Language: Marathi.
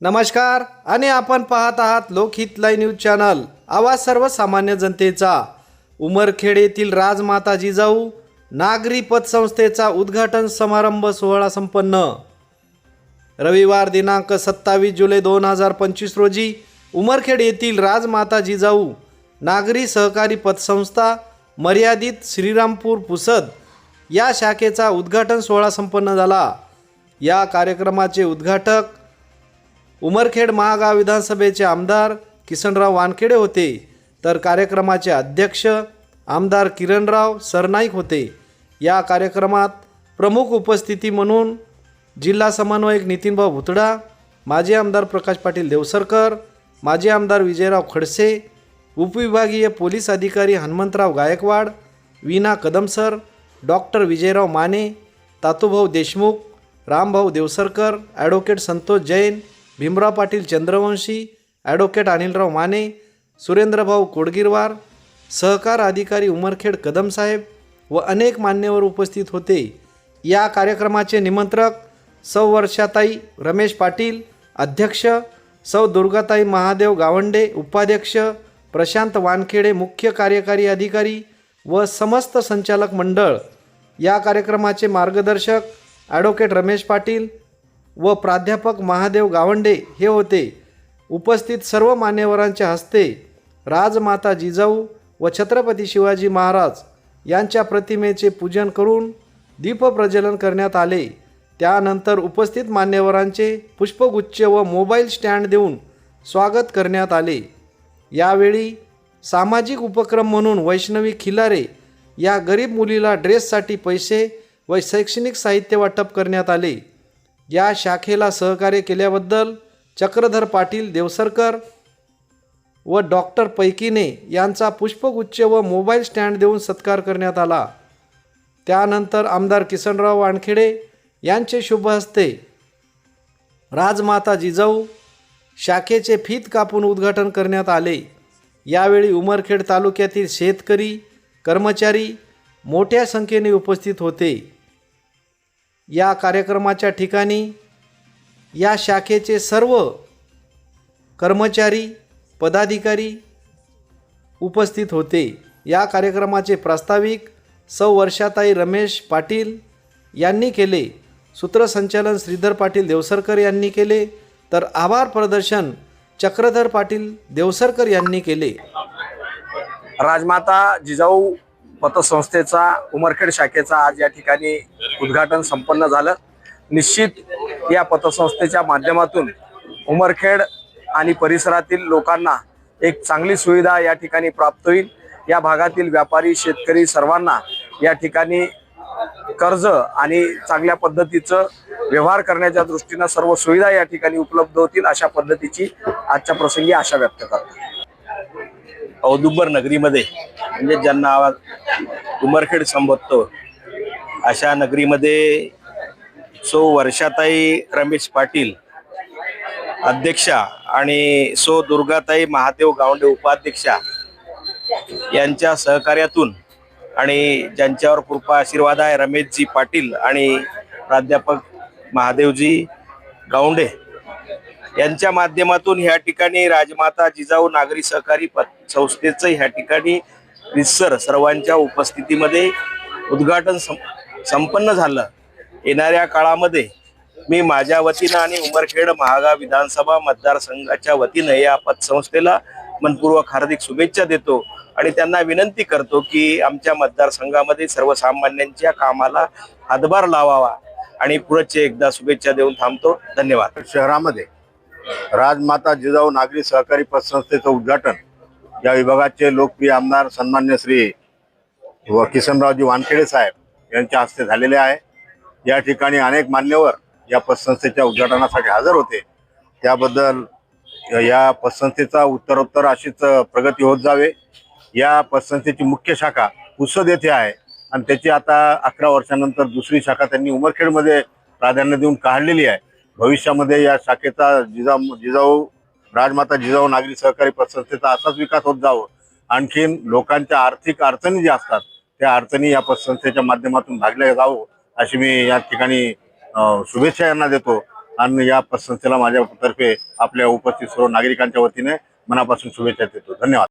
नमस्कार आणि आपण पाहत आहात लोकहित लाईव्ह न्यूज चॅनल, आवाज सर्वसामान्य जनतेचा। उमरखेड येथील राजमाता जिजाऊ नागरी पतसंस्थेचा उद्घाटन समारंभ सोहळा संपन्न। रविवार दिनांक 27 जुलै 2025 रोजी उमरखेड येथील राजमाता जिजाऊ नागरी सहकारी पतसंस्था मर्यादित श्रीरामपूर पुसद या शाखेचा उद्घाटन सोहळा संपन्न झाला। या कार्यक्रमाचे उद्घाटक उमरखेड महागाव विधानसभेचे आमदार किसनराव वानखेडे होते, तर कार्यक्रमाचे अध्यक्ष आमदार किरणराव सरनाईक होते। या कार्यक्रमात प्रमुख उपस्थिती म्हणून जिल्हा समन्वयक नितीनभाऊ भुतडा, माजी आमदार प्रकाश पाटील देवसरकर, माजी आमदार विजयराव खडसे, उपविभागीय पोलीस अधिकारी Hanumantrao Gaikwad, Veena Kadam sir, doctor Vijayrao Mane, Tatubhau Deshmukh, Rambhau Devsarkar, advocate Santosh Jain, Bhimrao Patil Chandravanshi, advocate Anilrao Mane, Surendrabhau Kodgirwar, सहकार अधिकारी उमरखेड कदमसाहेब व अनेक मान्यवर उपस्थित होते। या कार्यक्रमाचे निमंत्रक सौ वर्षाताई रमेश पाटील, अध्यक्ष, सौ दुर्गाताई महादेव गावंडे, उपाध्यक्ष, प्रशांत वानखेडे मुख्य कार्यकारी अधिकारी व समस्त संचालक मंडळ। या कार्यक्रमाचे मार्गदर्शक ॲडव्होकेट रमेश पाटील व प्राध्यापक महादेव गावंडे हे होते। उपस्थित सर्व मान्यवरांच्या हस्ते राजमाता जिजाऊ व छत्रपती शिवाजी महाराज यांच्या प्रतिमेचे पूजन करून दीपप्रज्वलन करण्यात आले। त्यानंतर उपस्थित मान्यवरांचे पुष्पगुच्छ व मोबाईल स्टँड देऊन स्वागत करण्यात आले। यावेळी सामाजिक उपक्रम म्हणून वैष्णवी खिलारे या गरीब मुलीला ड्रेससाठी पैसे व शैक्षणिक साहित्य वाटप करण्यात आले। या शाखेला सहकार्य केल्याबद्दल चक्रधर पाटील देवसरकर व डॉक्टर पैकीने यांचा पुष्पगुच्छ व मोबाईल स्टँड देऊन सत्कार करण्यात आला। त्यानंतर आमदार किसनराव वानखेडे यांचे शुभ हस्ते राजमाता जिजाऊ शाखेचे फीत कापून उद्घाटन करण्यात आले। यावेळी उमरखेड तालुक्यातील शेतकरी, कर्मचारी मोठ्या संख्येने उपस्थित होते। या कार्यक्रमाच्या ठिकाणी या शाखेचे सर्व कर्मचारी, पदाधिकारी उपस्थित होते। या कार्यक्रमाचे प्रास्ताविक सौ वर्षाताई रमेश पाटील यांनी केले, सूत्रसंचालन श्रीधर पाटील देवसरकर यांनी केले, तर आभार प्रदर्शन चक्रधर पाटील देवसरकर यांनी केले। राजमाता जिजाऊ पतसंस्थेचा उमरखेड शाखेचा आज या ठिकाणी उद्घाटन संपन्न झालं। निश्चित या पतसंस्थेच्या माध्यमातून उमरखेड आणि परिसरातील लोकांना एक चांगली सुविधा या ठिकाणी प्राप्त होईल। या भागातील व्यापारी, शेतकरी सर्वांना या ठिकाणी कर्ज आणि चांगल्या पद्धतीचं व्यवहार करण्याच्या दृष्टीने सर्व सुविधा या ठिकाणी उपलब्ध होतील, अशा पद्धतीची आजच्या प्रसंगी आशा व्यक्त करतो। औदुंबर नगरीमध्ये म्हणजे ज्यांना आवाज उमरखेड संबोधतो अशा नगरीमध्ये सौ वर्षाताई रमेश पाटील अध्यक्षा आणि सौ दुर्गाताई महादेव गावंडे उपाध्यक्षा यांच्या सहकार्यातून आणि ज्यांच्यावर कृपा आशीर्वाद आहे रमेशजी पाटील आणि प्राध्यापक महादेवजी गावंडे यांच्या माध्यमातून ह्या ठिकाणी राजमाता जिजाऊ नागरी सहकारी संस्थेचं ह्या ठिकाणी रितसर सर्वांच्या उपस्थितीमध्ये उद्घाटन संपन्न झालं। येणाऱ्या काळामध्ये मी माझ्या वतीनं आणि उमरखेड महागाव विधानसभा मतदारसंघाच्या वतीनं या पतसंस्थेला मनपूर्वक हार्दिक शुभेच्छा देतो आणि त्यांना विनंती करतो की आमच्या मतदारसंघामध्ये सर्वसामान्यांच्या कामाला हातभार लावावा आणि पुढचे एकदा शुभेच्छा देऊन थांबतो। धन्यवाद। शहरामध्ये राजमाता जिजाऊ नागरी सहकारी पतसंस्थेचं उद्घाटन या विभागाचे लोकप्रिय आमदार सन्मान्य श्री किसनरावजी वानखेडे साहेब यांच्या हस्ते झालेले आहे। या ठिकाणी अनेक मान्यवर या पतसंस्थेच्या उद्घाटनासाठी हजर होते। त्याबद्दल या पतसंस्थेचा उत्तरोत्तर अशीच प्रगती होत जावे। या पतसंस्थेची मुख्य शाखा पुसद येथे आहे आणि त्याची आता 11 वर्षानंतर दुसरी शाखा त्यांनी उमरखेडमध्ये प्राधान्य देऊन काढलेली आहे। भविष्यामध्ये या शाखेचा जिजाऊ राजमाता जिजाऊ नागरी सहकारी पतसंस्थेचा असाच विकास होत जावं। आणखीन लोकांच्या आर्थिक अडचणी ज्या असतात त्या अडचणी या पतसंस्थेच्या माध्यमातून भागल्या जावं अशी मी या ठिकाणी शुभेच्छा यांना देतो आणि या पतसंस्थेला माझ्यातर्फे आपल्या उपस्थित सर्व नागरिकांच्या वतीने मनापासून शुभेच्छा देतो. धन्यवाद.